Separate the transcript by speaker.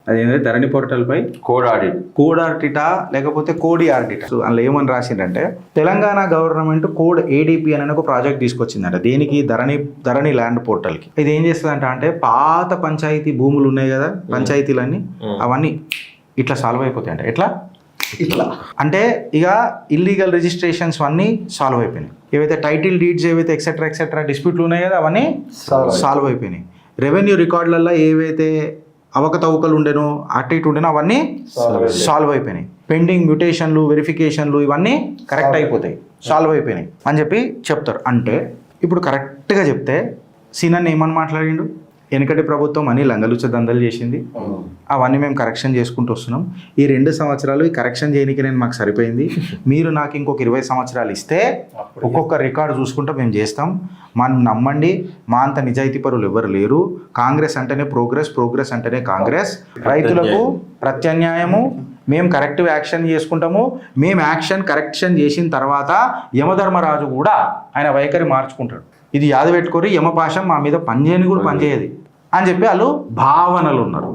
Speaker 1: అదేంటంటే ధరణి పోర్టల్ పై కోడ్ ఆర్టిటా లేకపోతే కోడి ఆర్టిటా. సో అందులో ఏమని రాసిందంటే తెలంగాణ గవర్నమెంట్ కోడ్ ఏడిపి అని ఒక ప్రాజెక్ట్ తీసుకొచ్చిందంట. దేనికి? ధరణి ల్యాండ్ పోర్టల్కి. ఇది ఏం చేస్తుందంట అంటే పాత పంచాయతీ భూములు ఉన్నాయి కదా, పంచాయతీలన్నీ అవన్నీ ఇట్లా సాల్వ్ అయిపోతాయి అంట. ఇట్లా అంటే ఇక ఇల్లీగల్ రిజిస్ట్రేషన్స్ అన్నీ సాల్వ్ అయిపోయినాయి. ఏవైతే టైటిల్ డీడ్స్ ఏవైతే ఎక్సెట్రా డిస్ప్యూట్లు ఉన్నాయి కదా అవన్నీ సాల్వ్ అయిపోయినాయి. రెవెన్యూ రికార్డులలో ఏవైతే అవకతవకలు ఉండేనో అటు ఇటు ఉండేనో అవన్నీ సాల్వ్ అయిపోయినాయి. పెండింగ్ మ్యూటేషన్లు వెరిఫికేషన్లు ఇవన్నీ కరెక్ట్ అయిపోతాయి, సాల్వ్ అయిపోయినాయి అని చెప్పి చెప్తారు. అంటే ఇప్పుడు కరెక్ట్గా చెప్తే సీనన్న ఏమని మాట్లాడిండు? వెనకటి ప్రభుత్వం అని లంగలుచ్చ దందలు చేసింది, అవన్నీ మేము కరెక్షన్ చేసుకుంటూ వస్తున్నాం. ఈ 2 సంవత్సరాలు ఈ కరెక్షన్ చేయడానికి నేను మాకు సరిపోయింది. మీరు నాకు ఇంకొక 20 సంవత్సరాలు ఇస్తే ఒక్కొక్క రికార్డు చూసుకుంటూ మేము చేస్తాం. మనం నమ్మండి, మా అంత నిజాయితీ పరులు ఎవరు లేరు. కాంగ్రెస్ అంటేనే ప్రోగ్రెస్ అంటేనే కాంగ్రెస్. రైతులకు ప్రత్యామ్నాయము, మేము కరెక్టివ్ యాక్షన్ చేసుకుంటాము. మేము కరెక్షన్ చేసిన తర్వాత యమధర్మరాజు కూడా ఆయన వైఖరి మార్చుకుంటాడు. ఇది యాద పెట్టుకొని యమపాశం మా మీద పనిచేయని కూడా పనిచేయదు అని చెప్పి వాళ్ళు భావనలు ఉన్నారు.